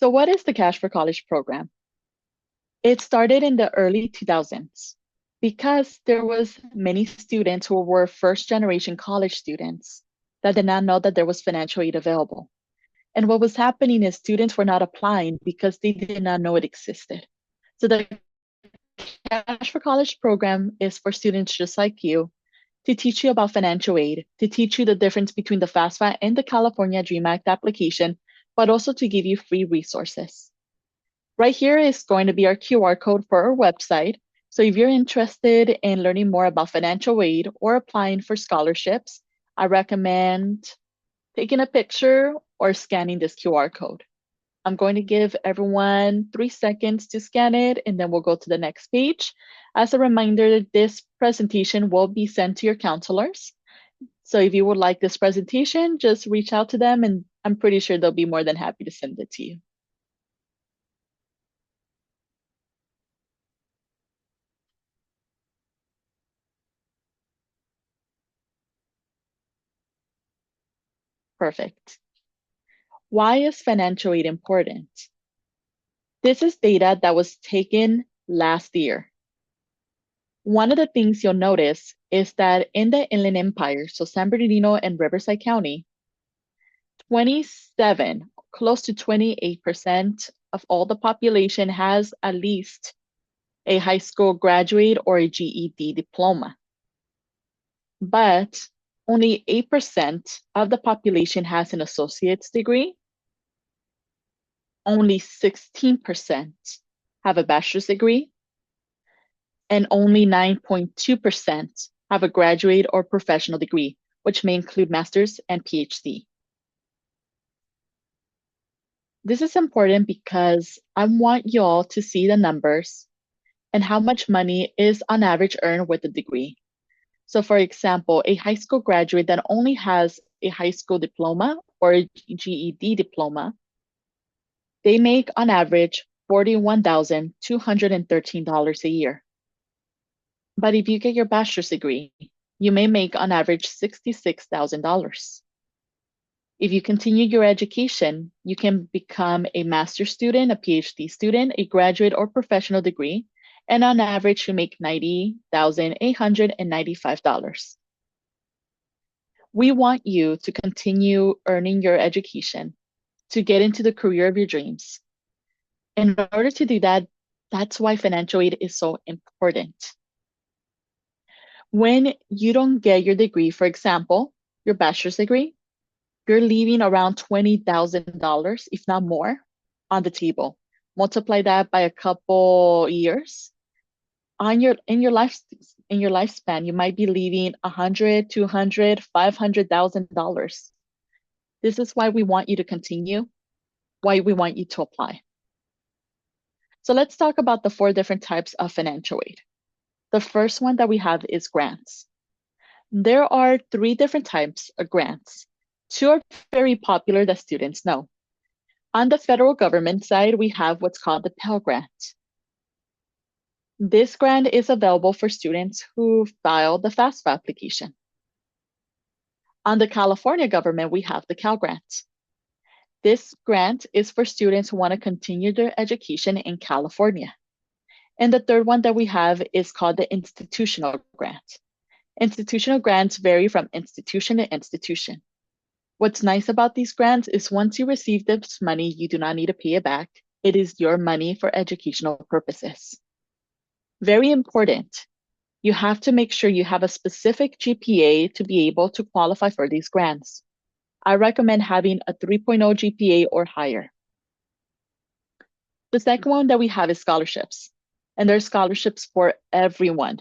So what is the Cash for College program? It started in the early 2000s because there was many students who were first generation college students that did not know that there was financial aid available. And what was happening is students were not applying because they did not know it existed. So the Cash for College program is for students just like you to teach you about financial aid, to teach you the difference between the FAFSA and the California Dream Act application, but also to give you free resources. Right here is going to be our QR code for our website. So if you're interested in learning more about financial aid or applying for scholarships, I recommend taking a picture or scanning this QR code. I'm going to give everyone 3 seconds to scan it, and then we'll go to the next page. As a reminder, this presentation will be sent to your counselors. So if you would like this presentation, just reach out to them, and I'm pretty sure they'll be more than happy to send it to you. Perfect. Why is financial aid important? This is data that was taken last year. One of the things you'll notice is that in the Inland Empire, so San Bernardino and Riverside County, 27, close to 28% of all the population has at least a high school graduate or a GED diploma. But only 8% of the population has an associate's degree. Only 16% have a bachelor's degree, and only 9.2% have a graduate or professional degree, which may include master's and PhD. This is important because I want y'all to see the numbers and how much money is on average earned with a degree. So for example, a high school graduate that only has a high school diploma or a GED diploma, they make on average $41,213 a year. But if you get your bachelor's degree, you may make on average $66,000. If you continue your education, you can become a master's student, a PhD student, a graduate or professional degree, and on average, you make $90,895. We want you to continue earning your education, to get into the career of your dreams. In order to do that, that's why financial aid is so important. When you don't get your degree, for example, your bachelor's degree, you're leaving around $20,000, if not more, on the table. Multiply that by a couple years. In your lifespan, you might be leaving $100, $200, $500,000. This is why we want you to continue, why we want you to apply. So let's talk about the 4 different types of financial aid. The first one that we have is grants. There are 3 different types of grants. 2 are very popular that students know. On the federal government side, we have what's called the Pell Grant. This grant is available for students who file the FAFSA application. On the California government, we have the Cal Grant. This grant is for students who want to continue their education in California. And the third one that we have is called the institutional grant. Institutional grants vary from institution to institution. What's nice about these grants is once you receive this money, you do not need to pay it back. It is your money for educational purposes. Very important, you have to make sure you have a specific GPA to be able to qualify for these grants. I recommend having a 3.0 GPA or higher. The second one that we have is scholarships, and there's scholarships for everyone.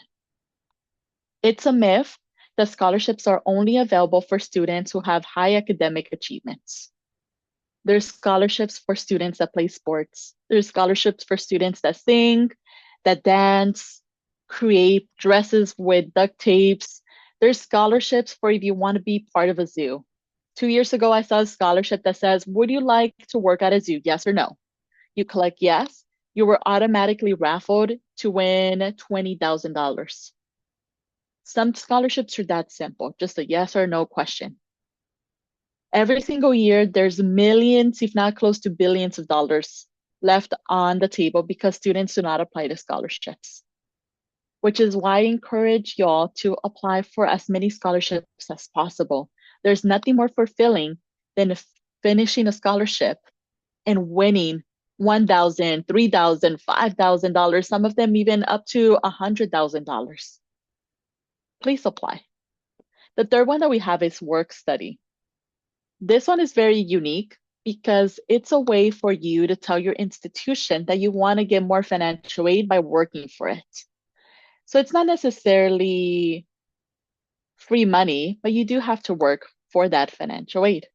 It's a myth that scholarships are only available for students who have high academic achievements. There's scholarships for students that play sports. There's scholarships for students that sing, that dance, create dresses with duct tapes. There's scholarships for if you want to be part of a zoo. 2 years ago, I saw a scholarship that says, would you like to work at a zoo? Yes or no? You click yes, you were automatically raffled to win $20,000. Some scholarships are that simple, just a yes or no question. Every single year, there's millions, if not close to billions of dollars left on the table because students do not apply to scholarships, which is why I encourage y'all to apply for as many scholarships as possible. There's nothing more fulfilling than finishing a scholarship and winning $1,000, $3,000, $5,000, some of them even up to $100,000. Please apply. The third one that we have is work study. This one is very unique because it's a way for you to tell your institution that you want to get more financial aid by working for it. So it's not necessarily free money, but you do have to work for that financial aid.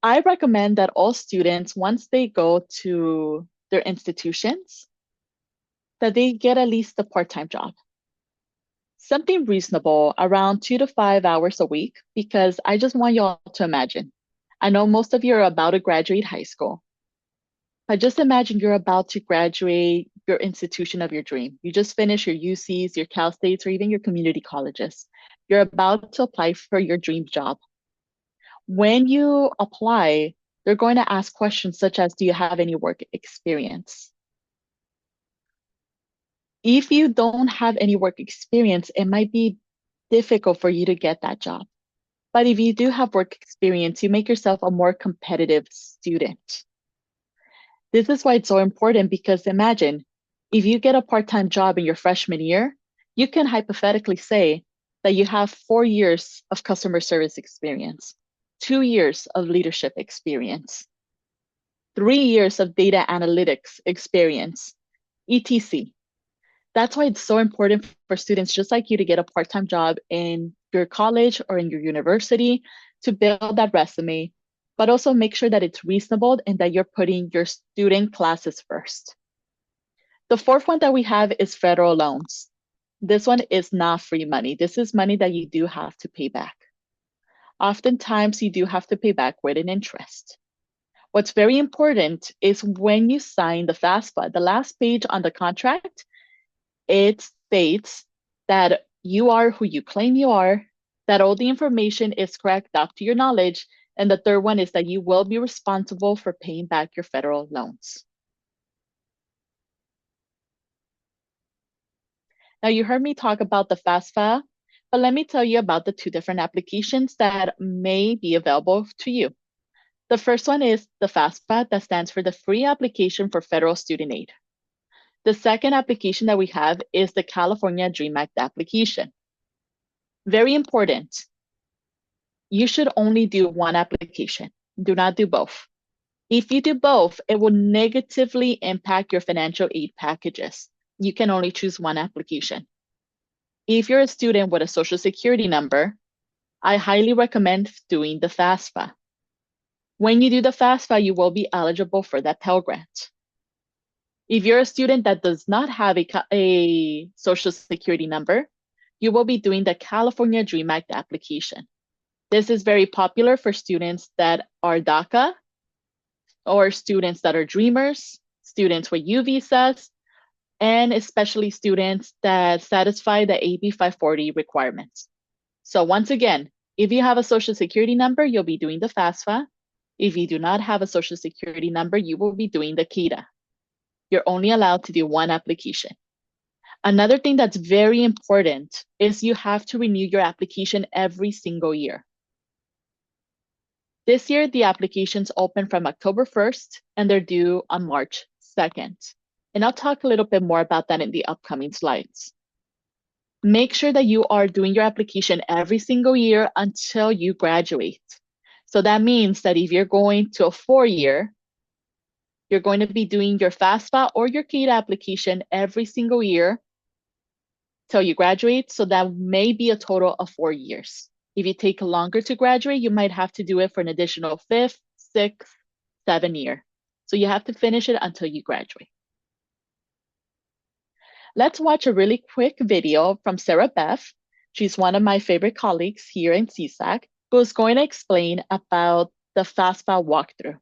I recommend that all students, once they go to their institutions, that they get at least a part-time job. Something reasonable, around 2 to 5 hours a week, because I just want y'all to imagine. I know most of you are about to graduate high school, but just imagine you're about to graduate your institution of your dream. You just finished your UCs, your Cal States, or even your community colleges. You're about to apply for your dream job. When you apply, they're going to ask questions such as, do you have any work experience? If you don't have any work experience, it might be difficult for you to get that job. But if you do have work experience, you make yourself a more competitive student. This is why it's so important, because imagine if you get a part-time job in your freshman year, you can hypothetically say that you have 4 years of customer service experience, 2 years of leadership experience, 3 years of data analytics experience, etc. That's why it's so important for students just like you to get a part-time job in your college or in your university to build that resume, but also make sure that it's reasonable and that you're putting your student classes first. The fourth one that we have is federal loans. This one is not free money. This is money that you do have to pay back. Oftentimes, you do have to pay back with an interest. What's very important is when you sign the FAFSA, the last page on the contract, it states that you are who you claim you are, that all the information is correct up to your knowledge, and the third one is that you will be responsible for paying back your federal loans. Now, you heard me talk about the FAFSA, but let me tell you about the two different applications that may be available to you. The first one is the FAFSA, that stands for the Free Application for Federal Student Aid. The second application that we have is the California Dream Act application. Very important. You should only do one application. Do not do both. If you do both, it will negatively impact your financial aid packages. You can only choose one application. If you're a student with a social security number, I highly recommend doing the FAFSA. When you do the FAFSA, you will be eligible for that Pell Grant. If you're a student that does not have a social security number, you will be doing the California Dream Act application. This is very popular for students that are DACA, or students that are dreamers, students with U visas, and especially students that satisfy the AB 540 requirements. So once again, if you have a social security number, you'll be doing the FAFSA. If you do not have a social security number, you will be doing the CADAA. You're only allowed to do one application. Another thing that's very important is you have to renew your application every single year. This year, the applications open from October 1st and they're due on March 2nd. And I'll talk a little bit more about that in the upcoming slides. Make sure that you are doing your application every single year until you graduate. So that means that if you're going to a 4-year, you're going to be doing your FAFSA or your CADAA application every single year till you graduate. So that may be a total of 4 years. If you take longer to graduate, you might have to do it for an additional 5th, 6th, 7th year. So you have to finish it until you graduate. Let's watch a really quick video from Sarah Beth. She's one of my favorite colleagues here in CSAC, who's going to explain about the FAFSA walkthrough.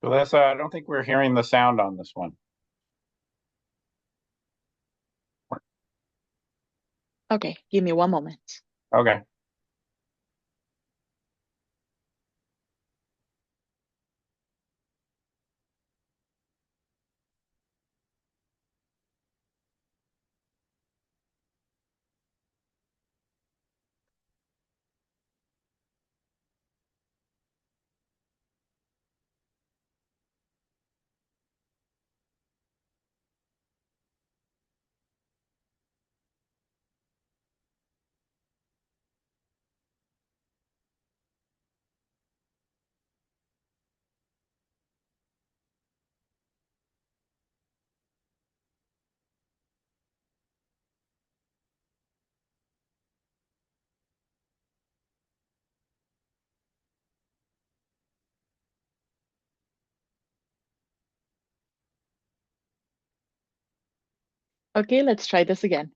Julissa, I don't think we're hearing the sound on this one. Okay, give me one moment. Okay. Okay, let's try this again.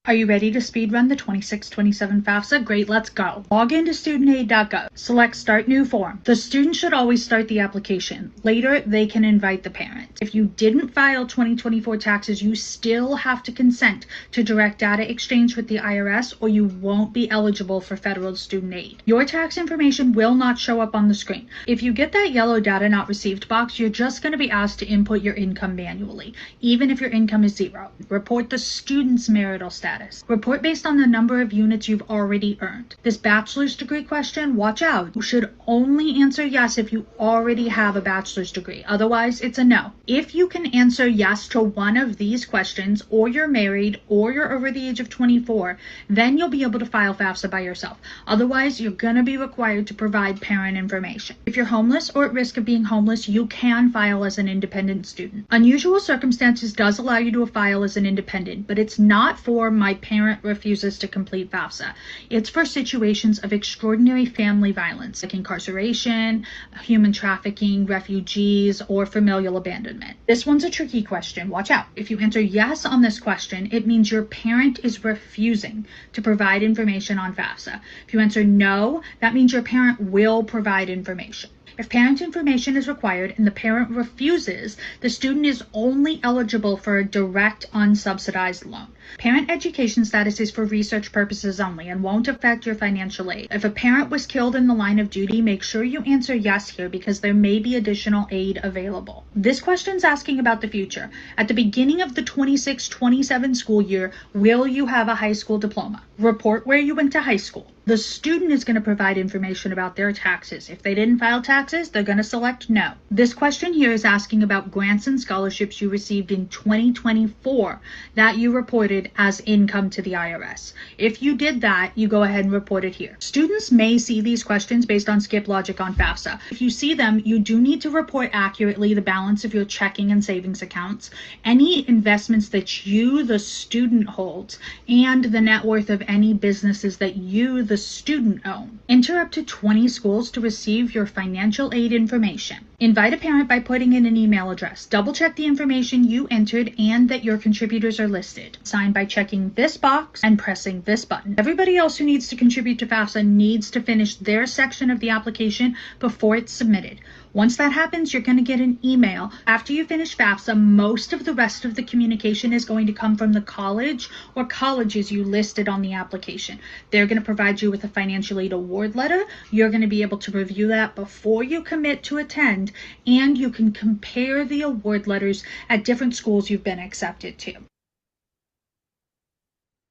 Are you ready to speedrun the 26-27 FAFSA? Great, let's go. Log into studentaid.gov. Select Start New Form. The student should always start the application. Later, they can invite the parent. If you didn't file 2024 taxes, you still have to consent to direct data exchange with the IRS, or you won't be eligible for federal student aid. Your tax information will not show up on the screen. If you get that yellow data not received box, you're just going to be asked to input your income manually, even if your income is zero. Report the student's marital status. Report based on the number of units you've already earned. This bachelor's degree question, watch out. You should only answer yes if you already have a bachelor's degree. Otherwise, it's a no. If you can answer yes to one of these questions, or you're married, or you're over the age of 24, then you'll be able to file FAFSA by yourself. Otherwise, you're going to be required to provide parent information. If you're homeless or at risk of being homeless, you can file as an independent student. Unusual circumstances does allow you to file as an independent, but it's not for my parent refuses to complete FAFSA. It's for situations of extraordinary family violence, like incarceration, human trafficking, refugees, or familial abandonment. This one's a tricky question. Watch out. If you answer yes on this question, it means your parent is refusing to provide information on FAFSA. If you answer no, that means your parent will provide information. If parent information is required and the parent refuses, the student is only eligible for a direct unsubsidized loan. Parent education status is for research purposes only and won't affect your financial aid. If a parent was killed in the line of duty, make sure you answer yes here because there may be additional aid available. This question's asking about the future. At the beginning of the 26-27 school year, will you have a high school diploma? Report where you went to high school. The student is going to provide information about their taxes. If they didn't file taxes, they're going to select no. This question here is asking about grants and scholarships you received in 2024 that you reported as income to the IRS. If you did that, you go ahead and report it here. Students may see these questions based on skip logic on FAFSA. If you see them, you do need to report accurately the balance of your checking and savings accounts, any investments that you, the student, holds, and the net worth of any businesses that you, the student, own. Enter up to 20 schools to receive your financial aid information. Invite a parent by putting in an email address. Double check the information you entered and that your contributors are listed. Sign by checking this box and pressing this button. Everybody else who needs to contribute to FAFSA needs to finish their section of the application before it's submitted. Once that happens, you're going to get an email. After you finish FAFSA, most of the rest of the communication is going to come from the college or colleges you listed on the application. They're going to provide you with a financial aid award letter. You're going to be able to review that before you commit to attend, and you can compare the award letters at different schools you've been accepted to.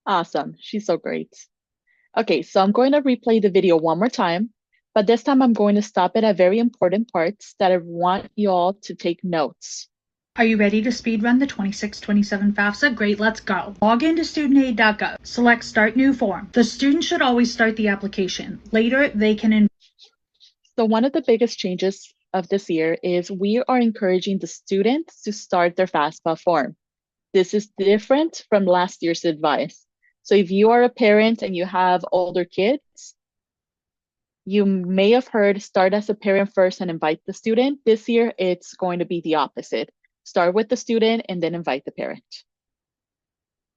Awesome. She's so great. Okay, so I'm going to replay the video one more time, but this time I'm going to stop it at very important parts that I want you all to take notes. Are you ready to speedrun the 26-27 FAFSA? Great, let's go. Log into studentaid.gov. Select Start New Form. The student should always start the application. Later, they can So one of the biggest changes of this year is we are encouraging the students to start their FAFSA form. This is different from last year's advice. So if you are a parent and you have older kids, you may have heard start as a parent first and invite the student. This year, it's going to be the opposite. Start with the student and then invite the parent.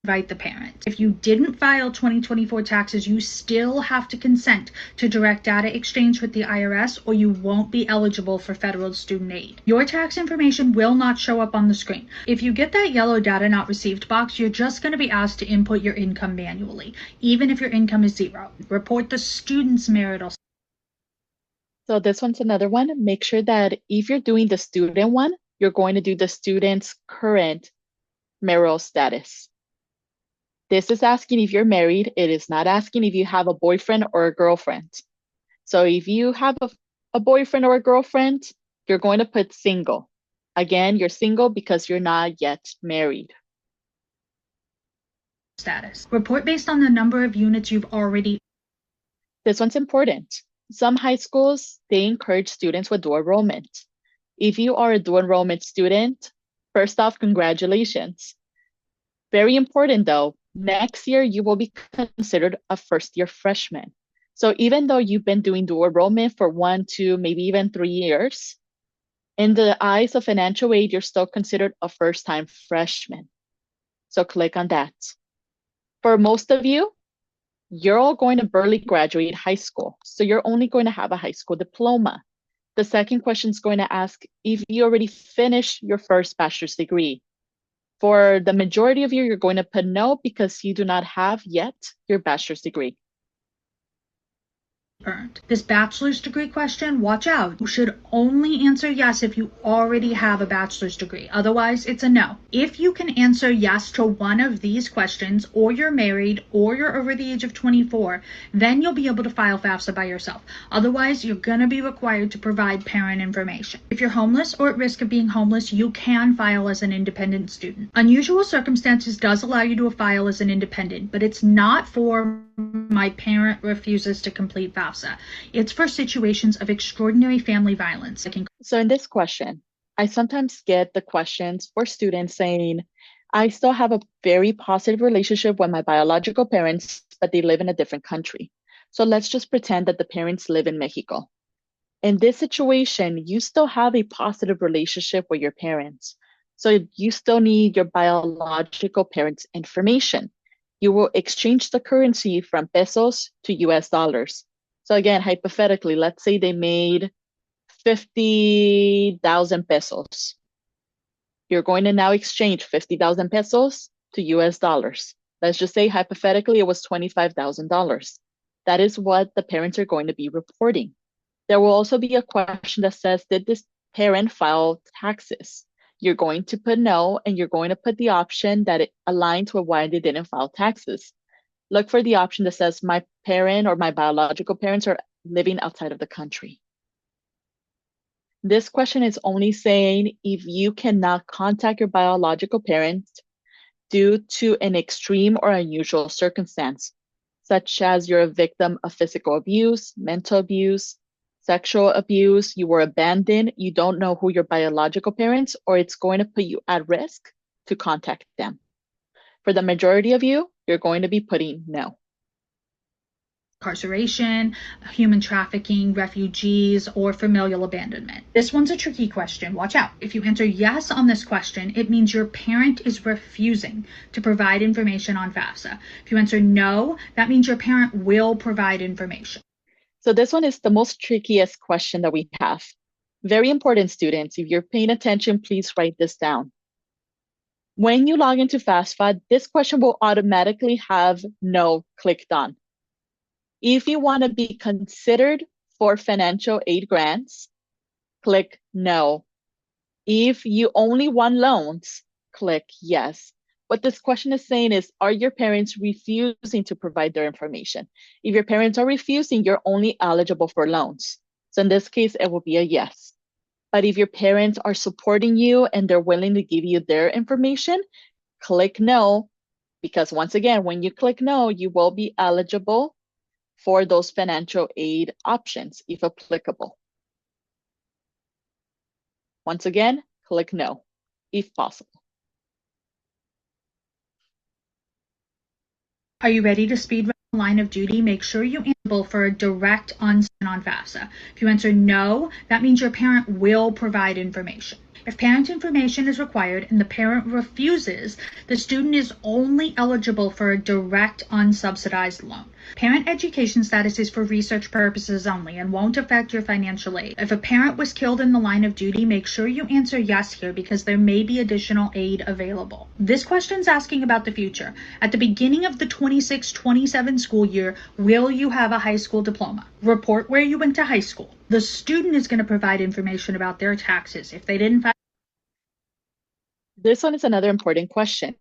invite the parent. If you didn't file 2024 taxes, you still have to consent to direct data exchange with the IRS, or you won't be eligible for federal student aid. Your tax information will not show up on the screen. If you get that yellow data not received box, you're just going to be asked to input your income manually, even if your income is zero. Report the student's marital. So this one's another one. Make sure that if you're doing the student one, you're going to do the student's current marital status. This is asking if you're married. It is not asking if you have a boyfriend or a girlfriend. So if you have a boyfriend or a girlfriend, you're going to put single. Again, you're single because you're not yet married. Status. Report based on the number of units you've already. This one's important. Some high schools, they encourage students with dual enrollment. If you are a dual enrollment student, first off, congratulations. Very important though, next year you will be considered a first-year freshman. So even though you've been doing dual enrollment for 1, 2, maybe even 3 years, in the eyes of financial aid, you're still considered a first-time freshman. So click on that. For most of you, you're all going to barely graduate high school. So you're only going to have a high school diploma. The second question is going to ask if you already finished your first bachelor's degree. For the majority of you, you're going to put no because you do not have yet your bachelor's degree. Earned. This bachelor's degree question, watch out. You should only answer yes if you already have a bachelor's degree. Otherwise, it's a no. If you can answer yes to one of these questions, or you're married, or you're over the age of 24, then you'll be able to file FAFSA by yourself. Otherwise, you're going to be required to provide parent information. If you're homeless or at risk of being homeless, you can file as an independent student. Unusual circumstances does allow you to file as an independent, but it's not for my parent refuses to complete FAFSA. It's for situations of extraordinary family violence. So in this question, I sometimes get the questions for students saying, I still have a very positive relationship with my biological parents, but they live in a different country. So let's just pretend that the parents live in Mexico. In this situation, you still have a positive relationship with your parents. So you still need your biological parents' information. You will exchange the currency from pesos to US dollars. So again, hypothetically, let's say they made 50,000 pesos. You're going to now exchange 50,000 pesos to US dollars. Let's just say hypothetically it was $25,000. That is what the parents are going to be reporting. There will also be a question that says, did this parent file taxes? You're going to put no, and you're going to put the option that it aligns with why they didn't file taxes. Look for the option that says my parent or my biological parents are living outside of the country. This question is only saying if you cannot contact your biological parents due to an extreme or unusual circumstance, such as you're a victim of physical abuse, mental abuse, sexual abuse, you were abandoned, you don't know who your biological parents, or it's going to put you at risk to contact them. For the majority of you, you're going to be putting no. Incarceration, human trafficking, refugees, or familial abandonment. This one's a tricky question. Watch out. If you answer yes on this question, it means your parent is refusing to provide information on FAFSA. If you answer no, that means your parent will provide information. So this one is the most trickiest question that we have. Very important, students. If you're paying attention, please write this down. When you log into FAFSA, this question will automatically have no clicked on. If you want to be considered for financial aid grants, click no. If you only want loans, click yes. What this question is saying is, are your parents refusing to provide their information? If your parents are refusing, you're only eligible for loans. So in this case, it will be a yes. But if your parents are supporting you and they're willing to give you their information, click no, because once again, when you click no, you will be eligible for those financial aid options, if applicable. Once again, click no, if possible. Are you ready to speed run the line of duty? Make sure you answer for a direct unsend on FAFSA. If you answer no, that means your parent will provide information. If parent information is required and the parent refuses, the student is only eligible for a direct unsubsidized loan. Parent education status is for research purposes only and won't affect your financial aid. If a parent was killed in the line of duty, make sure you answer yes here because there may be additional aid available. This question's asking about the future. At the beginning of the 26-27 school year, will you have a high school diploma? Report where you went to high school. The student is going to provide information about their taxes. If they didn't file. This one is another important question.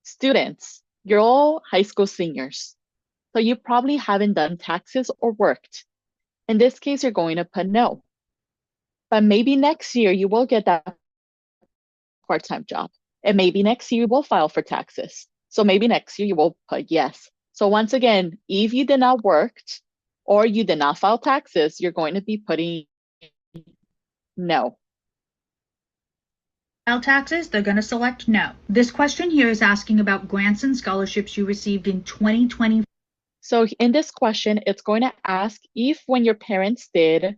Students, you're all high school seniors, so you probably haven't done taxes or worked. In this case, you're going to put no. But maybe next year you will get that part-time job. And maybe next year you will file for taxes. So maybe next year you will put yes. So once again, if you did not work or you did not file taxes, you're going to be putting no. File taxes, they're going to select no. This question here is asking about grants and scholarships you received in 2020. So in this question, it's going to ask if when your parents did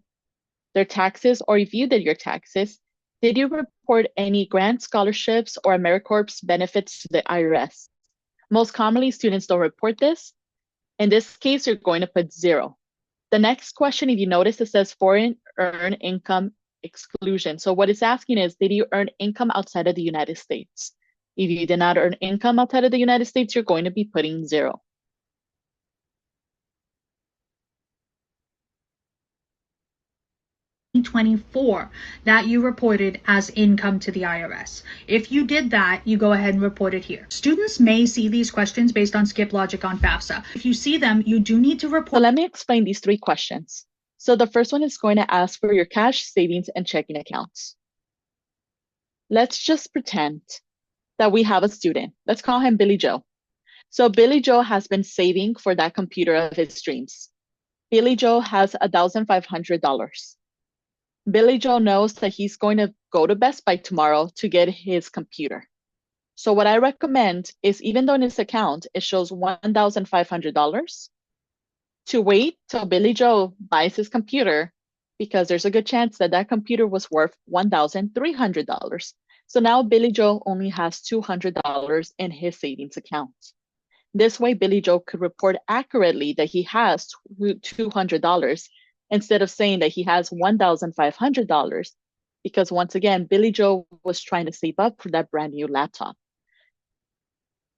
their taxes or if you did your taxes, did you report any grants, scholarships, or AmeriCorps benefits to the IRS? Most commonly, students don't report this. In this case, you're going to put 0. The next question, if you notice, it says foreign earned income exclusion. So what it's asking is, did you earn income outside of the United States? If you did not earn income outside of the United States, you're going to be putting 0. That you reported as income to the IRS. If you did that, you go ahead and report it here. Students may see these questions based on skip logic on FAFSA. If you see them, you do need to report. So let me explain these 3 questions. So the first one is going to ask for your cash, savings, and checking accounts. Let's just pretend that we have a student. Let's call him Billy Joe. So Billy Joe has been saving for that computer of his dreams. Billy Joe has $1,500. Billy Joe knows that he's going to go to Best Buy tomorrow to get his computer. So what I recommend is, even though in his account it shows $1,500, to wait till Billy Joe buys his computer, because there's a good chance that that computer was worth $1,300. So now Billy Joe only has $200 in his savings account. This way, Billy Joe could report accurately that he has $200 instead of saying that he has $1,500, because once again, Billy Joe was trying to save up for that brand new laptop.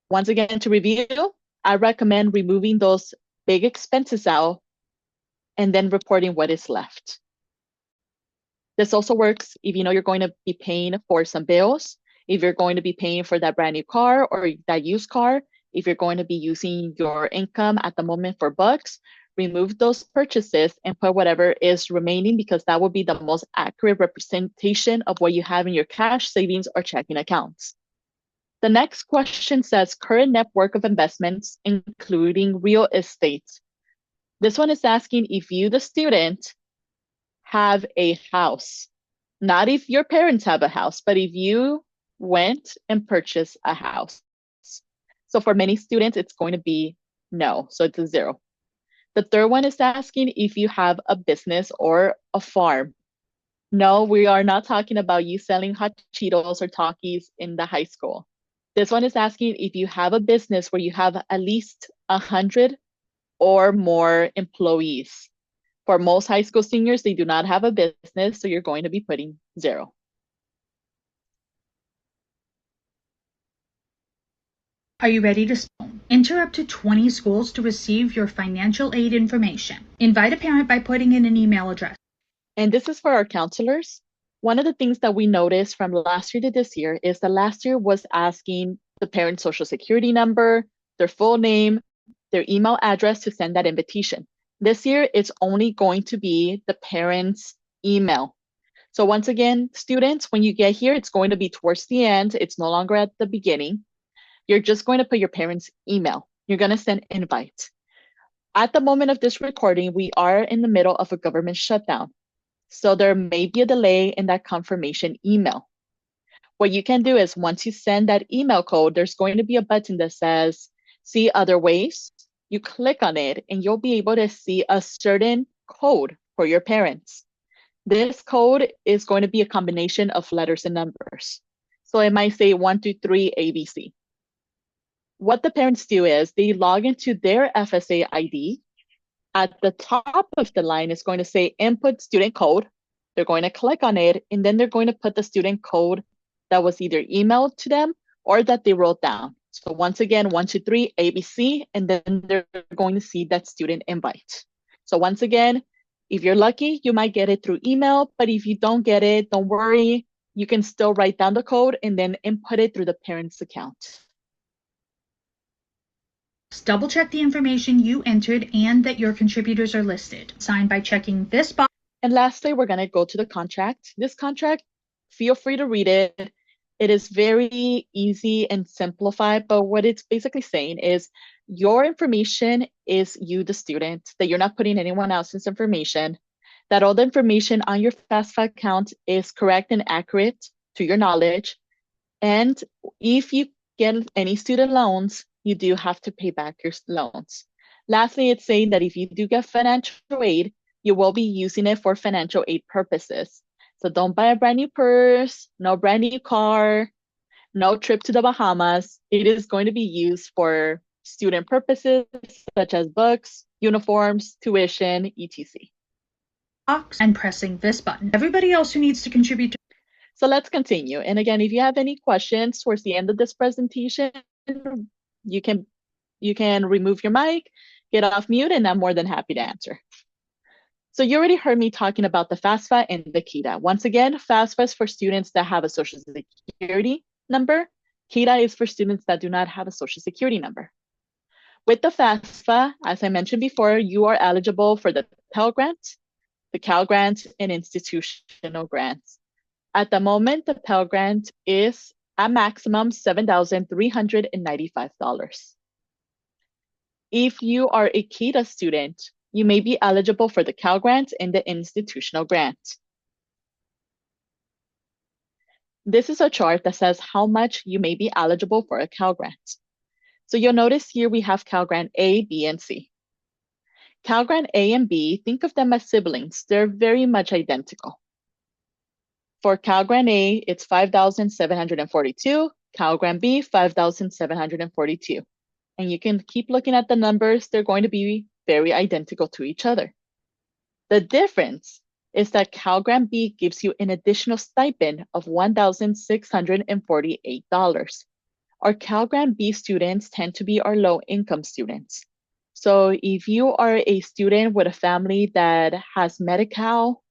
Once again, to review, I recommend removing those big expenses out and then reporting what is left. This also works if you know you're going to be paying for some bills, if you're going to be paying for that brand new car or that used car, if you're going to be using your income at the moment for books, remove those purchases and put whatever is remaining, because that will be the most accurate representation of what you have in your cash, savings, or checking accounts. The next question says current network of investments, including real estate. This one is asking if you, the student, have a house. Not if your parents have a house, but if you went and purchased a house. So for many students, it's going to be no, so it's a 0. The third one is asking if you have a business or a farm. No, we are not talking about you selling hot Cheetos or Takis in the high school. This one is asking if you have a business where you have at least 100 or more employees. For most high school seniors, they do not have a business, so you're going to be putting 0. Are you ready to enter up to 20 schools to receive your financial aid information? Invite a parent by putting in an email address. And this is for our counselors. One of the things that we noticed from last year to this year is that last year was asking the parent's social security number, their full name, their email address to send that invitation. This year, it's only going to be the parent's email. So once again, students, when you get here, it's going to be towards the end. It's no longer at the beginning. You're just going to put your parents' email. You're going to send invite. At the moment of this recording, we are in the middle of a government shutdown. So there may be a delay in that confirmation email. What you can do is, once you send that email code, there's going to be a button that says, see other ways. You click on it and you'll be able to see a certain code for your parents. This code is going to be a combination of letters and numbers. So it might say 123 ABC. What the parents do is they log into their FSA ID. At the top of the line is going to say input student code. They're going to click on it, and then they're going to put the student code that was either emailed to them or that they wrote down. So once again, 123 ABC, and then they're going to see that student invite. So once again, if you're lucky, you might get it through email, but if you don't get it, don't worry. You can still write down the code and then input it through the parent's account. Double check the information you entered and that your contributors are listed. Sign by checking this box. And lastly, we're going to go to the contract. This contract, feel free to read it. It is very easy and simplified, but what it's basically saying is your information is you, the student, that you're not putting anyone else's information, that all the information on your FAFSA account is correct and accurate to your knowledge. And if you get any student loans, you do have to pay back your loans. Lastly, it's saying that if you do get financial aid, you will be using it for financial aid purposes. So don't buy a brand new purse, no brand new car, no trip to the Bahamas. It is going to be used for student purposes such as books, uniforms, tuition, etc. And pressing this button. Everybody else who needs to contribute to. So let's continue. And again, if you have any questions towards the end of this presentation, you can remove your mic, get off mute, and I'm more than happy to answer. So you already heard me talking about the FAFSA and the CADAA. Once again, FAFSA is for students that have a Social Security number. CADAA is for students that do not have a Social Security number. With the FAFSA, as I mentioned before, you are eligible for the Pell Grant, the Cal Grant, and institutional grants. At the moment, the Pell Grant is a maximum $7,395. If you are a CADAA student, you may be eligible for the Cal Grant and the institutional grant. This is a chart that says how much you may be eligible for a Cal Grant. So you'll notice here we have Cal Grant A, B, and C. Cal Grant A and B, think of them as siblings. They're very much identical. For Cal Grant A, it's $5,742. Cal Grant B, $5,742. And you can keep looking at the numbers. They're going to be very identical to each other. The difference is that Cal Grant B gives you an additional stipend of $1,648. Our Cal Grant B students tend to be our low-income students. So if you are a student with a family that has Medi-Cal,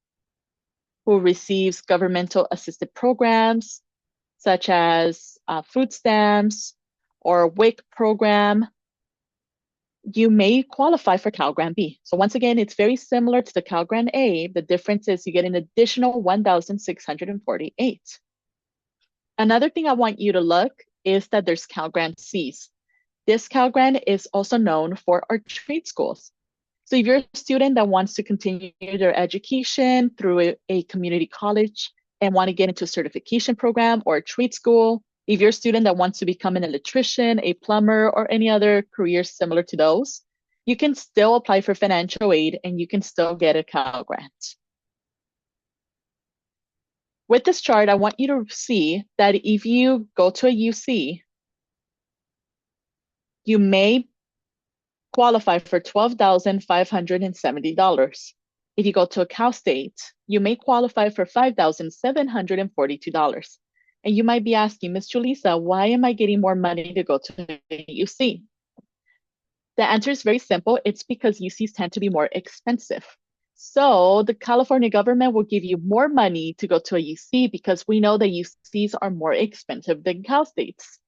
who receives governmental assisted programs, such as food stamps or WIC program, you may qualify for Cal Grant B. So once again, it's very similar to the Cal Grant A. The difference is you get an additional $1,648. Another thing I want you to look is that there's Cal Grant Cs. This Cal Grant is also known for our trade schools. So if you're a student that wants to continue their education through a community college and want to get into a certification program or a trade school, if you're a student that wants to become an electrician, a plumber, or any other career similar to those, you can still apply for financial aid and you can still get a Cal Grant. With this chart, I want you to see that if you go to a UC, you may qualify for $12,570. If you go to a Cal State, you may qualify for $5,742. And you might be asking, Ms. Julissa, why am I getting more money to go to a UC? The answer is very simple. It's because UCs tend to be more expensive. So the California government will give you more money to go to a UC because we know that UCs are more expensive than Cal States.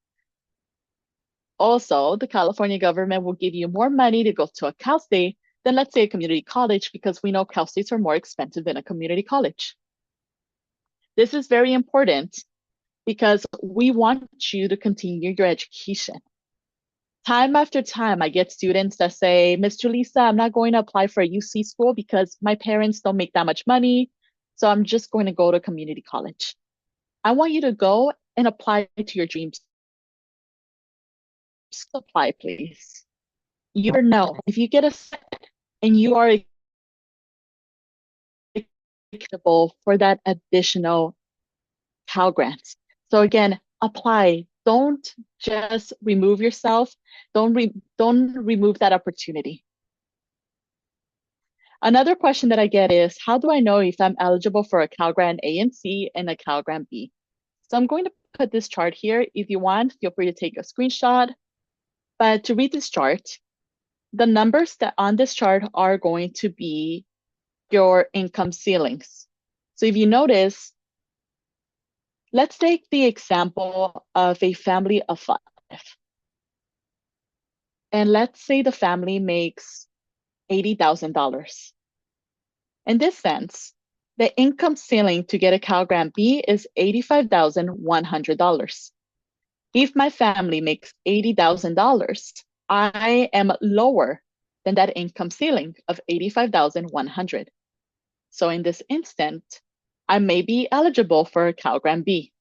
Also, the California government will give you more money to go to a Cal State than, let's say, a community college because we know Cal States are more expensive than a community college. This is very important because we want you to continue your education. Time after time, I get students that say, Ms. Julissa, I'm not going to apply for a UC school because my parents don't make that much money, so I'm just going to go to community college. I want you to go and apply to your dreams. Apply, please. You never know. If you get a set and you are eligible for that additional Cal Grants. So again, apply. Don't just remove yourself. Don't remove that opportunity. Another question that I get is, how do I know if I'm eligible for a Cal Grant A and C and a Cal Grant B? So I'm going to put this chart here. If you want, feel free to take a screenshot. But to read this chart, the numbers that on this chart are going to be your income ceilings. So if you notice, let's take the example of a family of 5. And let's say the family makes $80,000. In this sense, the income ceiling to get a Cal Grant B is $85,100. If my family makes $80,000, I am lower than that income ceiling of $85,100. So in this instant, I may be eligible for a Cal Grant B.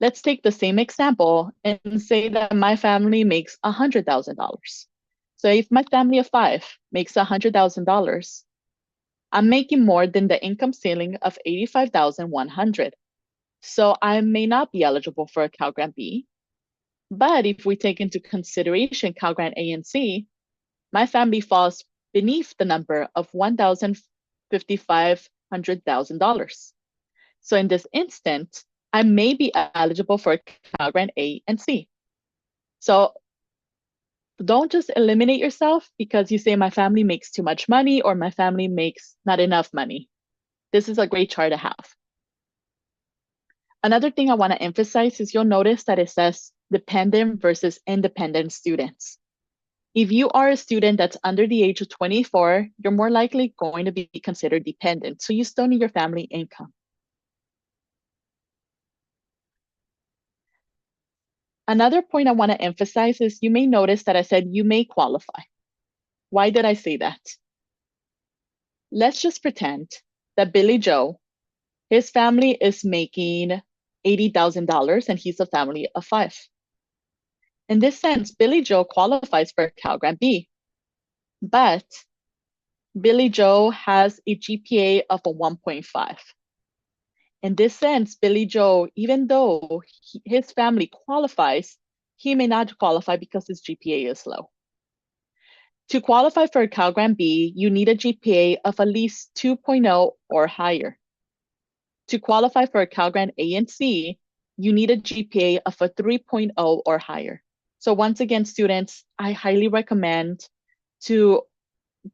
Let's take the same example and say that my family makes $100,000. So if my family of 5 makes $100,000, I'm making more than the income ceiling of $85,100. So I may not be eligible for a Cal Grant B. But if we take into consideration Cal Grant A and C, my family falls beneath the number of $1,055,000. So in this instant, I may be eligible for Cal Grant A and C. So don't just eliminate yourself because you say my family makes too much money or my family makes not enough money. This is a great chart to have. Another thing I want to emphasize is you'll notice that it says dependent versus independent students. If you are a student that's under the age of 24, you're more likely going to be considered dependent. So you still need your family income. Another point I want to emphasize is you may notice that I said you may qualify. Why did I say that? Let's just pretend that Billy Joe, his family is making $80,000 and he's a family of 5. In this sense, Billy Joe qualifies for Cal Grant B, but Billy Joe has a GPA of a 1.5. In this sense, Billy Joe, even though his family qualifies, he may not qualify because his GPA is low. To qualify for a Cal Grant B, you need a GPA of at least 2.0 or higher. To qualify for a Cal Grant A and C, you need a GPA of a 3.0 or higher. So once again, students, I highly recommend to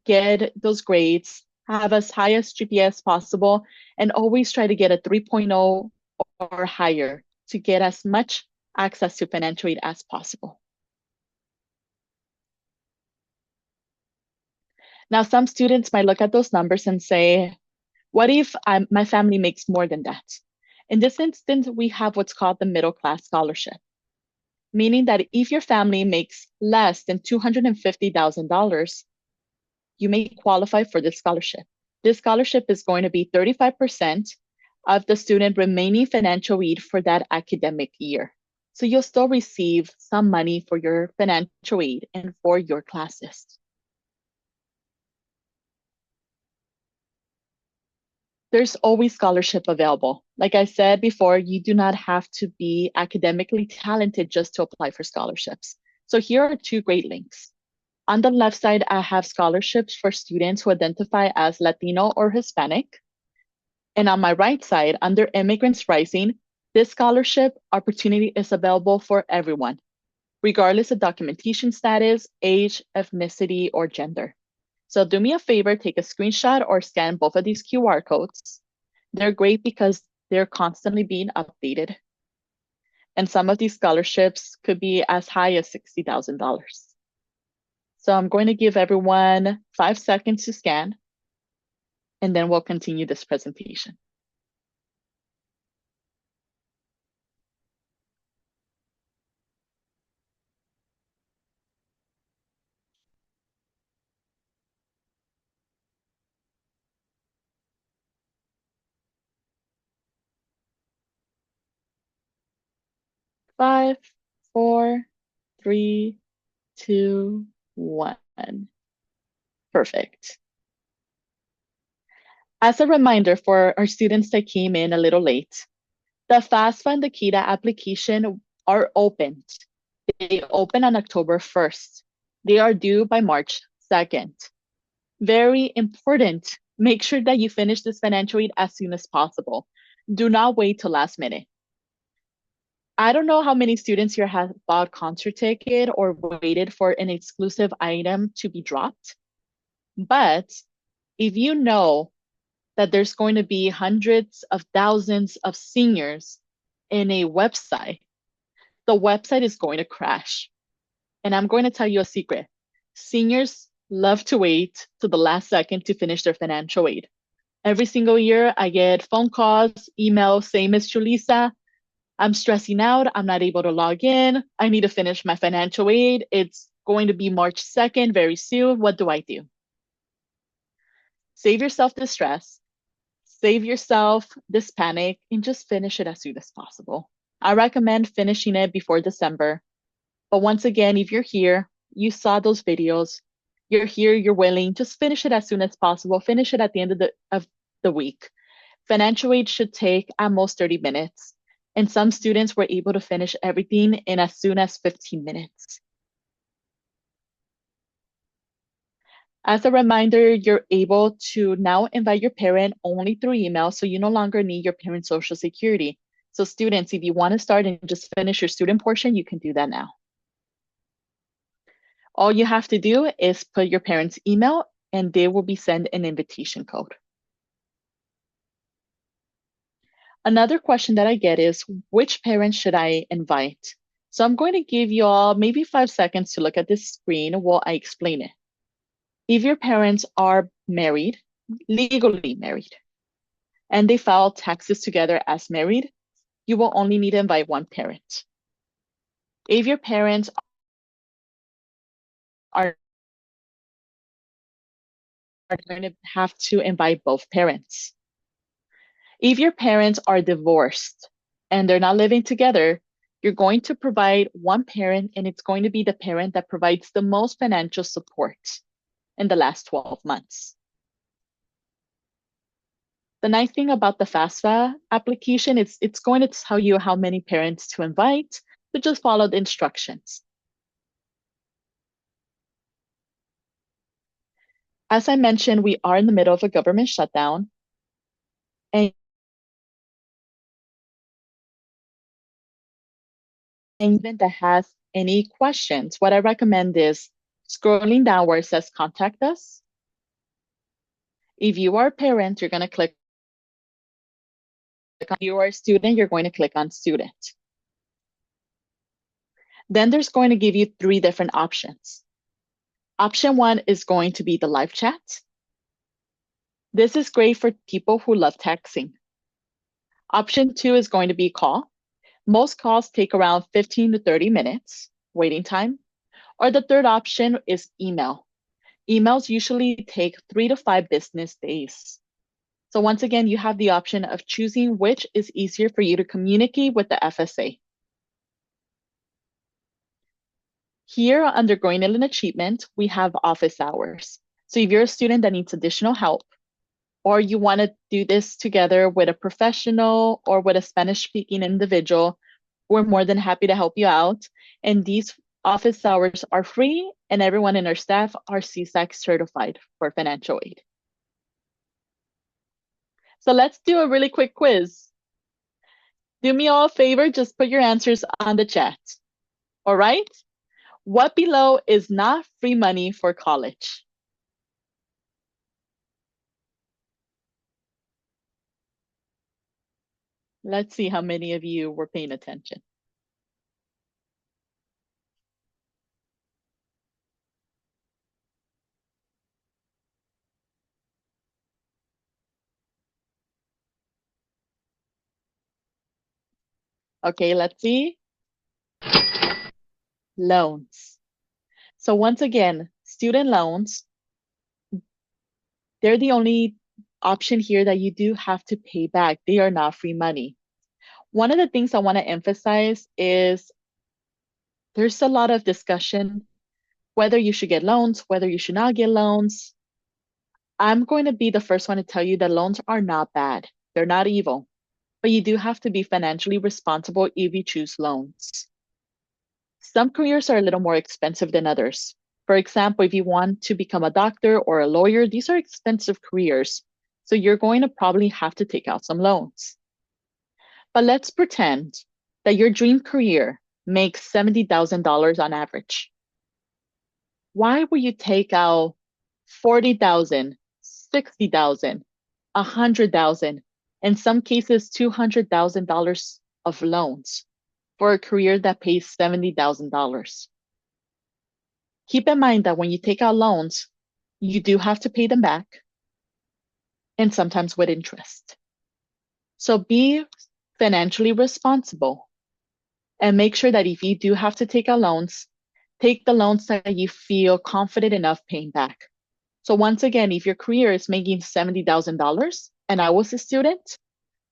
get those grades, have as high as GPA as possible, and always try to get a 3.0 or higher to get as much access to financial aid as possible. Now, some students might look at those numbers and say, what if my family makes more than that? In this instance, we have what's called the middle class scholarship, meaning that if your family makes less than $250,000, you may qualify for this scholarship. This scholarship is going to be 35% of the student remaining financial aid for that academic year. So you'll still receive some money for your financial aid and for your classes. There's always scholarship available. Like I said before, you do not have to be academically talented just to apply for scholarships. So here are 2 great links. On the left side, I have scholarships for students who identify as Latino or Hispanic. And on my right side, under Immigrants Rising, this scholarship opportunity is available for everyone, regardless of documentation status, age, ethnicity, or gender. So do me a favor, take a screenshot or scan both of these QR codes. They're great because they're constantly being updated. And some of these scholarships could be as high as $60,000. So I'm going to give everyone 5 seconds to scan, and then we'll continue this presentation. Five, four, three, two, one. Perfect. As a reminder for our students that came in a little late, the FAFSA and the CADAA application are opened. They open on October 1st. They are due by March 2nd. Very important. Make sure that you finish this financial aid as soon as possible. Do not wait till last minute. I don't know how many students here have bought concert ticket or waited for an exclusive item to be dropped. But if you know that there's going to be hundreds of thousands of seniors in a website, the website is going to crash. And I'm going to tell you a secret. Seniors love to wait to the last second to finish their financial aid. Every single year, I get phone calls, emails saying, Miss Julissa, I'm stressing out. I'm not able to log in. I need to finish my financial aid. It's going to be March 2nd, very soon. What do I do? Save yourself the stress. Save yourself this panic and just finish it as soon as possible. I recommend finishing it before December. But once again, if you're here, you saw those videos, you're here, you're willing, just finish it as soon as possible. Finish it at the end of the week. Financial aid should take at most 30 minutes. And some students were able to finish everything in as soon as 15 minutes. As a reminder, you're able to now invite your parent only through email, so you no longer need your parent's social security. So students, if you want to start and just finish your student portion, you can do that now. All you have to do is put your parent's email and they will be sent an invitation code. Another question that I get is, which parents should I invite? So I'm going to give you all maybe 5 seconds to look at this screen while I explain it. If your parents are married, legally married, and they file taxes together as married, you will only need to invite one parent. If your parents are going to have to invite both parents. If your parents are divorced and they're not living together, you're going to provide one parent, and it's going to be the parent that provides the most financial support in the last 12 months. The nice thing about the FAFSA application is it's going to tell you how many parents to invite, so just follow the instructions. As I mentioned, we are in the middle of a government shutdown. And anyone that has any questions, what I recommend is scrolling down where it says contact us. If you are a parent, you're going to click on, if you are a student, you're going to click on student. Then there's going to give you 3 different options. Option 1 is going to be the live chat. This is great for people who love texting. Option 2 is going to be call. Most calls take around 15 to 30 minutes waiting time. Or the third option is email. Emails usually take 3 to 5 business days. So once again, you have the option of choosing which is easier for you to communicate with the FSA. Here under Growing in Achievement, we have office hours. So if you're a student that needs additional help, or you want to do this together with a professional or with a Spanish-speaking individual, we're more than happy to help you out. And these office hours are free, and everyone in our staff are CSAC certified for financial aid. So let's do a really quick quiz. Do me all a favor, just put your answers on the chat. All right? What below is not free money for college? Let's see how many of you were paying attention. Okay, let's see. Loans. So once again, student loans, they're the only option here that you do have to pay back. They are not free money. One of the things I want to emphasize is there's a lot of discussion whether you should get loans, whether you should not get loans. I'm going to be the first one to tell you that loans are not bad. They're not evil, but you do have to be financially responsible if you choose loans. Some careers are a little more expensive than others. For example, if you want to become a doctor or a lawyer, these are expensive careers. So you're going to probably have to take out some loans. But let's pretend that your dream career makes $70,000 on average. Why would you take out 40,000, 60,000, 100,000, in some cases $200,000 of loans for a career that pays $70,000? Keep in mind that when you take out loans, you do have to pay them back, and sometimes with interest. So be financially responsible and make sure that if you do have to take out loans, take the loans that you feel confident enough paying back. So once again, if your career is making $70,000 and I was a student,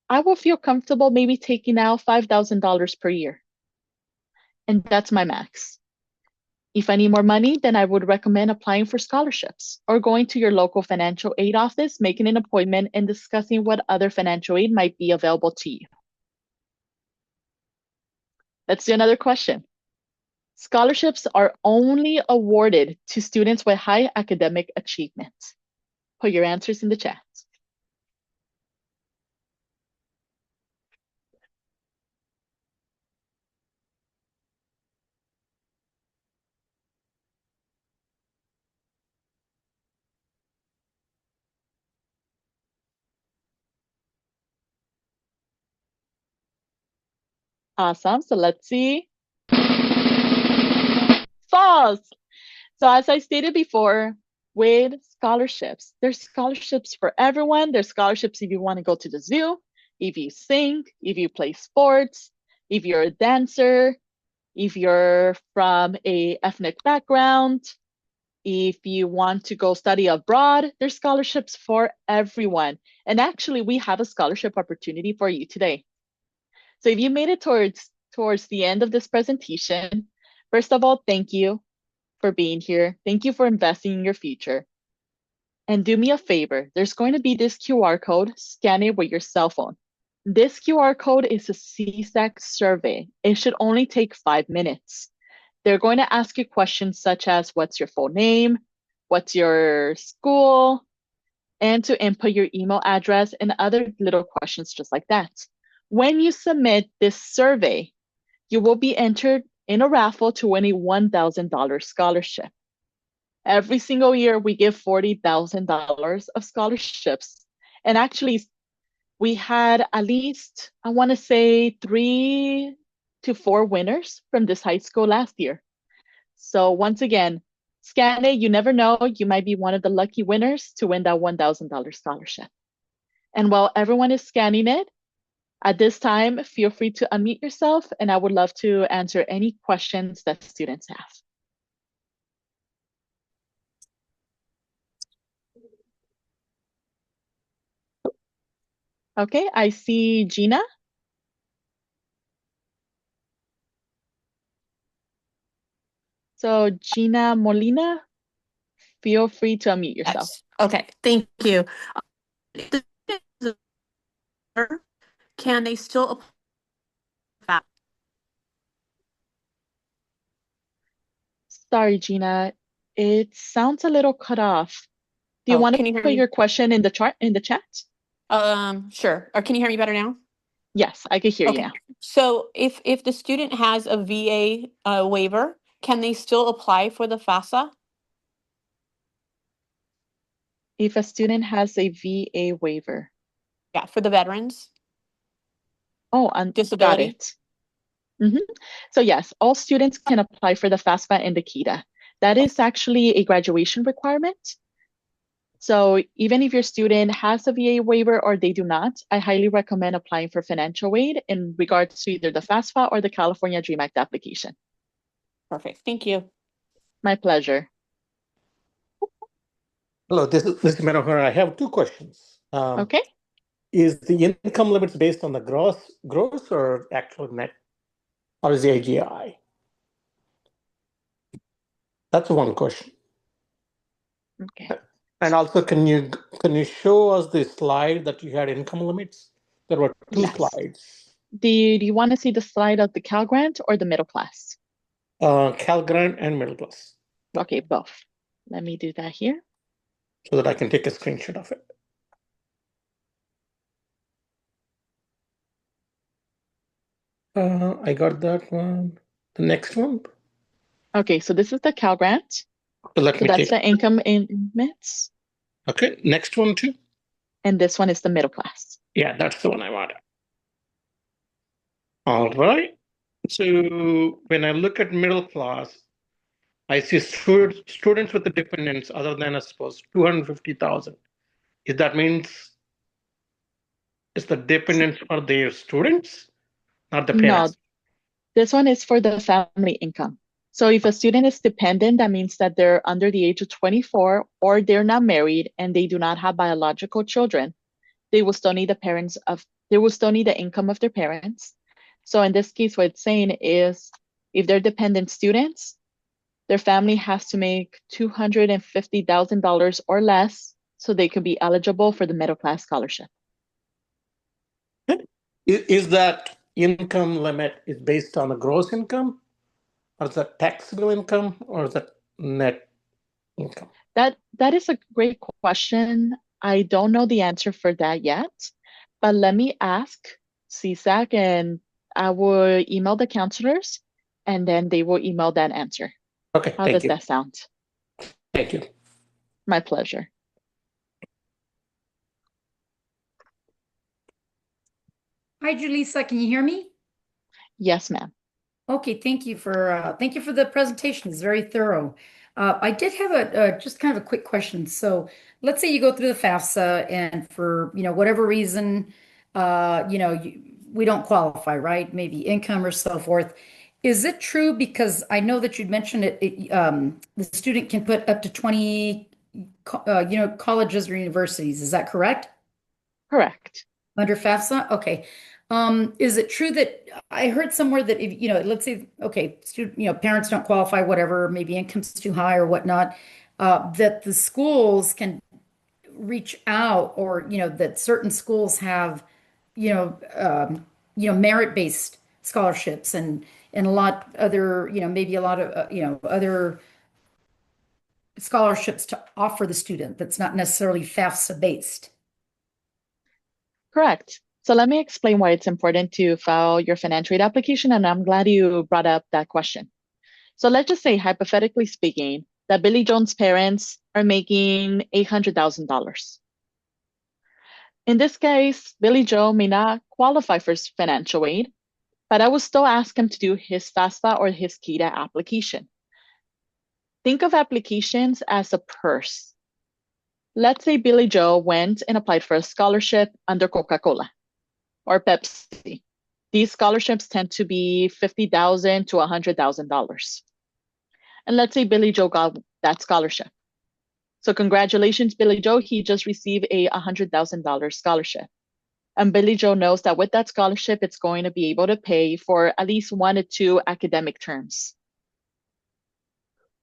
I will feel comfortable maybe taking out $5,000 per year. And that's my max. If I need more money, then I would recommend applying for scholarships or going to your local financial aid office, making an appointment, and discussing what other financial aid might be available to you. Let's do another question. Scholarships are only awarded to students with high academic achievement. Put your answers in the chat. Awesome. So let's see. False. So as I stated before, with scholarships, there's scholarships for everyone. There's scholarships if you want to go to the zoo, if you sing, if you play sports, if you're a dancer, if you're from a ethnic background, if you want to go study abroad, there's scholarships for everyone. And actually, we have a scholarship opportunity for you today. So if you made it towards the end of this presentation, first of all, thank you for being here. Thank you for investing in your future. And do me a favor, there's going to be this QR code, scan it with your cell phone. This QR code is a CSAC survey. It should only take 5 minutes. They're going to ask you questions such as what's your full name, what's your school, and to input your email address and other little questions just like that. When you submit this survey, you will be entered in a raffle to win a $1,000 scholarship. Every single year, we give $40,000 of scholarships. And actually, we had at least, I want to say, 3 to 4 winners from this high school last year. So once again, scan it. You never know. You might be one of the lucky winners to win that $1,000 scholarship. And while everyone is scanning it, at this time, feel free to unmute yourself, and I would love to answer any questions that students have. Okay, I see Gina. So Gina Molina, feel free to unmute yourself. Yes. Okay, thank you. Can they still apply? Sorry, Gina, it sounds a little cut off. Do you want Can you to hear put me? your question in the chat? Sure. Or can you hear me better now? Yes, I can hear you Okay. now. So if the student has a VA waiver, can they still apply for the FAFSA? If a student has a VA waiver. Yeah, for the veterans. Oh, got Disability. it. So yes, all students can apply for the FAFSA and the CADAA. That is actually a graduation requirement. So even if your student has a VA waiver or they do not, I highly recommend applying for financial aid in regards to either the FAFSA or the California DREAM Act application. Perfect. Thank you. My pleasure. Hello, this is Mr. Manohar. I have 2 questions. Okay. Is the income limits based on the gross or actual net, or is the AGI? That's one question. Okay. And also, can you show us the slide that you had income limits? There were two Yes. slides. Do you want to see the slide of the Cal Grant or the middle class? Cal Grant and middle class, Okay, both. Let me do that here. so that I can take a screenshot of it. I got that one. The next one. Okay, so this is the Cal Grant. So let So me that's take. the income limits. Okay, next one too. And this one is the middle class. Yeah, that's the one I wanted. All right. So when I look at middle class, I see students with the dependents other than, I suppose, 250,000. If that means it's the dependents for their students, not the No, parents. this one is for the family income. So if a student is dependent, that means that they're under the age of 24 or they're not married and they do not have biological children. They will still need the income of their parents. So in this case, what it's saying is if they're dependent students, their family has to make $250,000 or less so they could be eligible for the middle class scholarship. Is that income limit is based on the gross income, or is that taxable income, or is that net income? That is a great question. I don't know the answer for that yet, but let me ask CSAC and I will email the counselors and then they will email that answer. Okay, How thank does you. that sound? Thank you. My pleasure. Hi, Julissa. Can you hear me? Yes, ma'am. Okay, thank you for the presentation. It's very thorough. I did have a just kind of a quick question. So let's say you go through the FAFSA and for whatever reason, we don't qualify, right? Maybe income or so forth. Is it true? Because I know that you'd mentioned the student can put up to 20, colleges or universities. Is that correct? Correct. Under FAFSA? Okay. Is it true that I heard somewhere that if, let's say, okay, parents don't qualify, whatever, maybe income's too high or whatnot, that the schools can reach out or, that certain schools have, merit-based scholarships and a lot other, maybe a lot of, other scholarships to offer the student that's not necessarily FAFSA based. Correct. So let me explain why it's important to file your financial aid application, and I'm glad you brought up that question. So let's just say, hypothetically speaking, that Billy Jones' parents are making $800,000. In this case, Billy Joe may not qualify for financial aid, but I will still ask him to do his FAFSA or his CADAA application. Think of applications as a purse. Let's say Billy Joe went and applied for a scholarship under Coca-Cola or Pepsi. These scholarships tend to be $50,000 to $100,000. And let's say Billy Joe got that scholarship. So congratulations, Billy Joe, he just received a $100,000 scholarship. And Billy Joe knows that with that scholarship, it's going to be able to pay for at least 1 to 2 academic terms.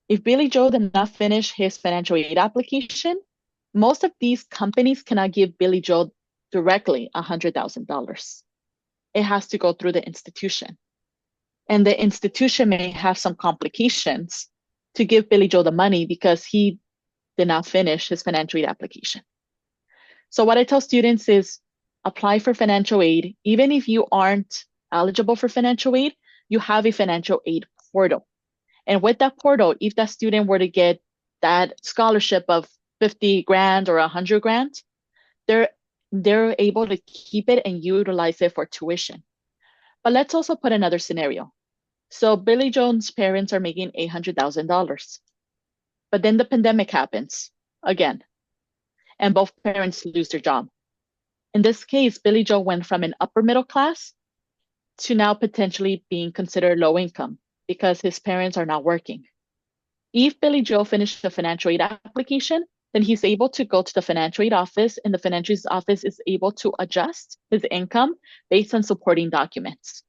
If Billy Joe did not finish his financial aid application, most of these companies cannot give Billy Joe directly $100,000. It has to go through the institution. And the institution may have some complications to give Billy Joe the money because he did not finish his financial aid application. So what I tell students is apply for financial aid. Even if you aren't eligible for financial aid, you have a financial aid portal. And with that portal, if that student were to get that scholarship of 50 grand or 100 grand, they're able to keep it and utilize it for tuition. But let's also put another scenario. So Billy Jones' parents are making $800,000. But then the pandemic happens again, and both parents lose their job. In this case, Billy Joe went from an upper middle class to now potentially being considered low income because his parents are not working. If Billy Joe finished the financial aid application, then he's able to go to the financial aid office, and the financial aid office is able to adjust his income based on supporting documents.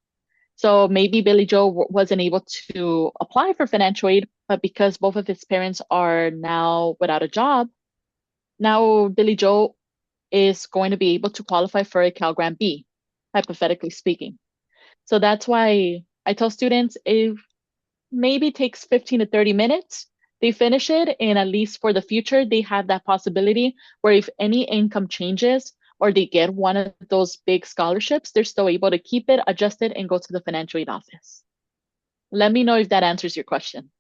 So maybe Billy Joe wasn't able to apply for financial aid, but because both of his parents are now without a job, Now Billy Joe is going to be able to qualify for a Cal Grant B, hypothetically speaking. So that's why I tell students it maybe takes 15 to 30 minutes. They finish it, and at least for the future, they have that possibility where if any income changes or they get one of those big scholarships, they're still able to keep it, adjust it, and go to the financial aid office. Let me know if that answers your question.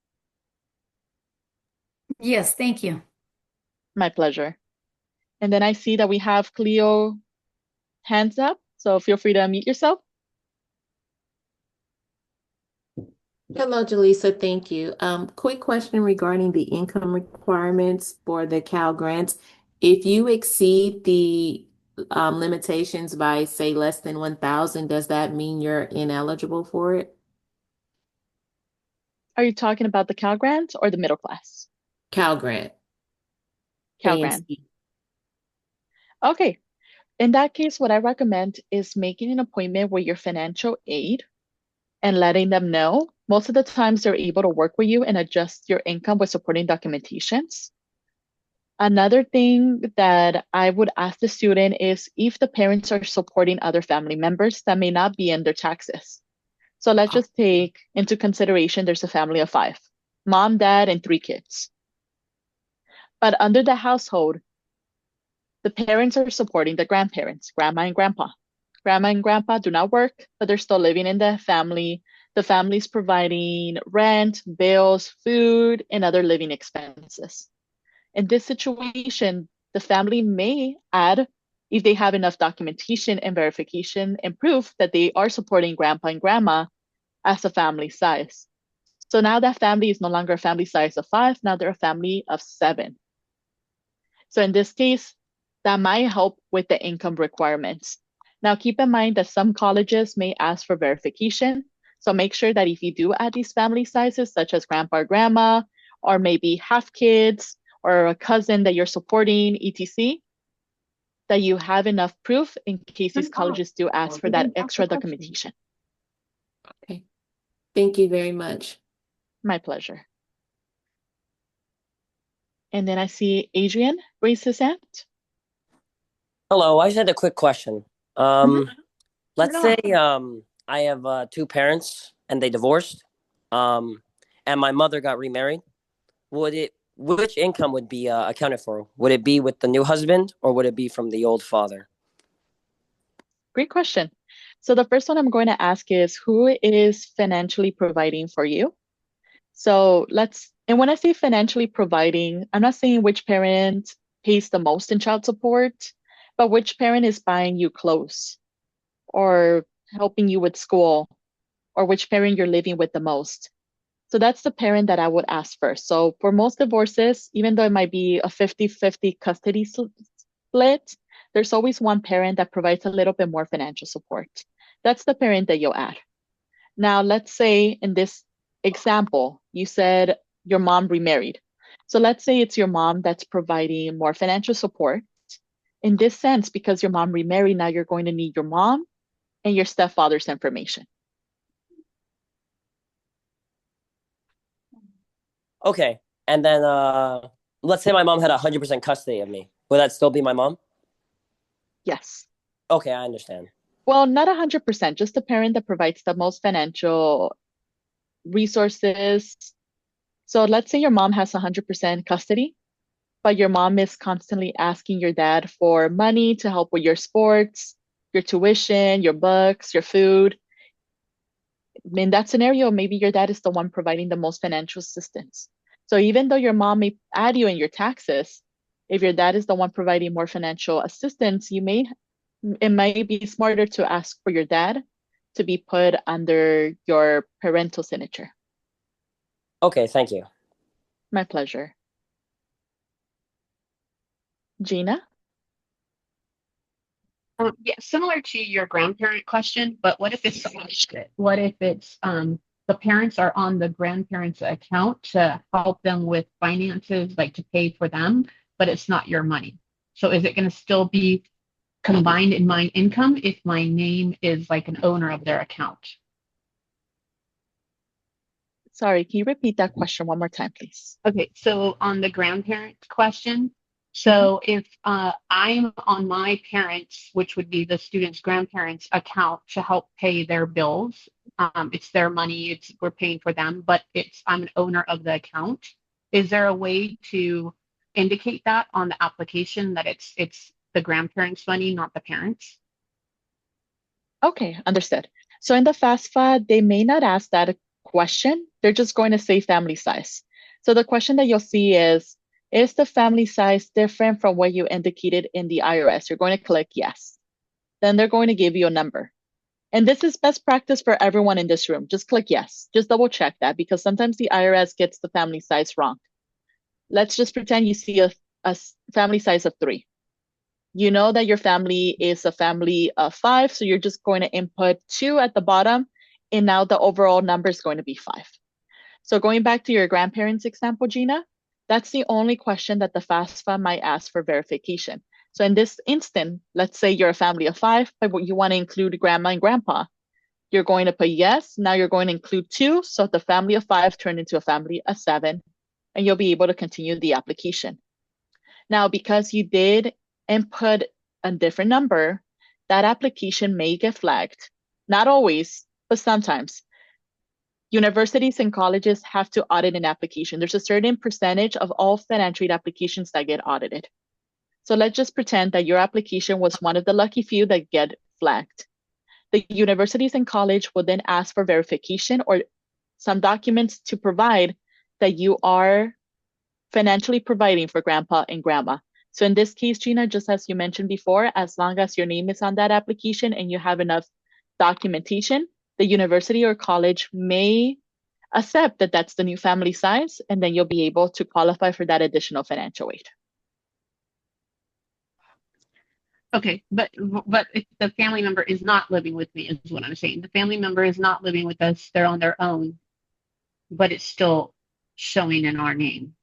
Yes, thank you. My pleasure. And then I see that we have Cleo hands up, so feel free to unmute yourself. Hello, Julissa. Thank you. Quick question regarding the income requirements for the Cal grants. If you exceed the limitations by, say, less than 1,000, does that mean you're ineligible for it? Are you talking about the Cal Grant or the middle class? Cal grant, Cal A and Grant. C. Okay. In that case, what I recommend is making an appointment with your financial aid and letting them know. Most of the times they're able to work with you and adjust your income with supporting documentations. Another thing that I would ask the student is if the parents are supporting other family members that may not be in their taxes. So let's just take into consideration there's a family of 5, mom, dad, and 3 kids. But under the household, the parents are supporting the grandparents, grandma and grandpa. Grandma and grandpa do not work, but they're still living in the family. The family's providing rent, bills, food, and other living expenses. In this situation, the family may add, if they have enough documentation and verification and proof that they are supporting grandpa and grandma as a family size. So now that family is no longer a family size of 5, now they're a family of 7. So in this case, that might help with the income requirements. Now keep in mind that some colleges may ask for verification. So make sure that if you do add these family sizes, such as grandpa or grandma, or maybe half kids, or a cousin that you're supporting, etc., that you have enough proof in case these colleges do ask for that extra documentation. Okay. Thank you very much. My pleasure. And then I see Adrian raise his hand. Hello, I just had a quick question. Mhm. Let's say I have 2 parents and they divorced, and my mother got remarried. Which income would be accounted for? Would it be with the new husband or would it be from the old father? Great question. So the first one I'm going to ask is who is financially providing for you? So and when I say financially providing, I'm not saying which parent pays the most in child support, but which parent is buying you clothes or helping you with school, or which parent you're living with the most. So that's the parent that I would ask first. So for most divorces, even though it might be a 50-50 custody split, there's always one parent that provides a little bit more financial support. That's the parent that you'll add. Now, let's say in this example, you said your mom remarried. So let's say it's your mom that's providing more financial support. In this sense, because your mom remarried, now you're going to need your mom and your stepfather's information. Okay, and then let's say my mom had 100% custody of me. Would that still be my mom? Yes. Okay, I understand. Well, not 100%, just the parent that provides the most financial resources. So let's say your mom has 100% custody, but your mom is constantly asking your dad for money to help with your sports, your tuition, your books, your food. In that scenario, maybe your dad is the one providing the most financial assistance. So even though your mom may add you in your taxes, if your dad is the one providing more financial assistance, it might be smarter to ask for your dad to be put under your parental signature. Okay, thank you. My pleasure. Gina? Yeah, similar to your grandparent question, but what if it's the opposite? What if it's the parents are on the grandparents' account to help them with finances, like to pay for them, but it's not your money. So is it going to still be combined in my income if my name is like an owner of their account? Sorry, can you repeat that question one more time, please? Okay, so on the grandparent question, So if I'm on my parents, which would be the student's grandparents' account to help pay their bills, it's their money, we're paying for them, but I'm an owner of the account. Is there a way to indicate that on the application that it's the grandparents' money, not the parents? Okay, understood. So in the FAFSA, they may not ask that question. They're just going to say family size. So the question that you'll see is the family size different from what you indicated in the IRS? You're going to click yes. Then they're going to give you a number. And this is best practice for everyone in this room. Just click yes. Just double check that because sometimes the IRS gets the family size wrong. Let's just pretend you see a family size of 3. You know that your family is a family of 5, so you're just going to input 2 at the bottom, and now the overall number is going to be 5. So going back to your grandparents example, Gina, that's the only question that the FAFSA might ask for verification. So in this instant, let's say you're a family of 5, but you want to include grandma and grandpa. You're going to put yes. Now you're going to include 2, so the family of 5 turned into a family of 7, and you'll be able to continue the application. Now, because you did input a different number, that application may get flagged. Not always, but sometimes. Universities and colleges have to audit an application. There's a certain percentage of all financial aid applications that get audited. So let's just pretend that your application was one of the lucky few that get flagged. The universities and college will then ask for verification or some documents to provide that you are financially providing for grandpa and grandma. So in this case, Gina, just as you mentioned before, as long as your name is on that application and you have enough documentation, the university or college may accept that that's the new family size, and then you'll be able to qualify for that additional financial aid. Okay, but if the family member is not living with me, is what I'm saying. The family member is not living with us; they're on their own, but it's still showing in our name.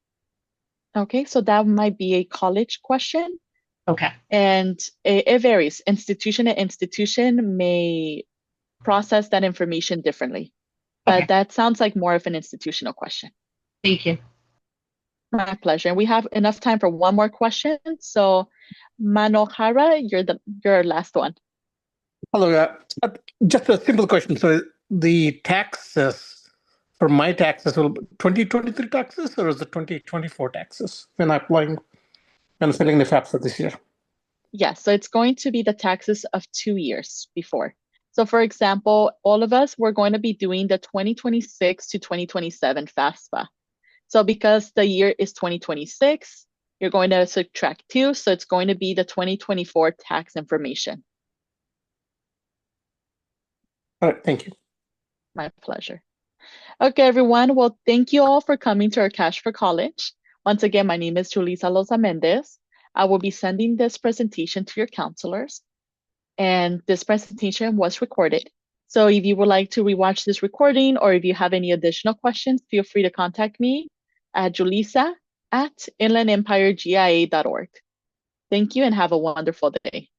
Okay, so that might be a college question. Okay. And it varies. Institution to institution may process that information differently. But Okay. that sounds like more of an institutional question. Thank you. My pleasure. And we have enough time for one more question. So Manohara, you're last one. Hello. Just a simple question. So the taxes for my taxes will be 2023 taxes, or is it 2024 taxes when I'm applying and filling the FAFSA this year? Yes, so it's going to be the taxes of 2 years before. So for example, all of us, we're going to be doing the 2026 to 2027 FAFSA. So because the year is 2026, you're going to subtract 2, so it's going to be the 2024 tax information. All right, thank you. My pleasure. Okay, everyone. Well, thank you all for coming to our Cash for College. Once again, my name is Julissa Loza Mendez. I will be sending this presentation to your counselors, and this presentation was recorded. So if you would like to rewatch this recording, or if you have any additional questions, feel free to contact me at julissa@inlandempiregia.org. Thank you and have a wonderful day.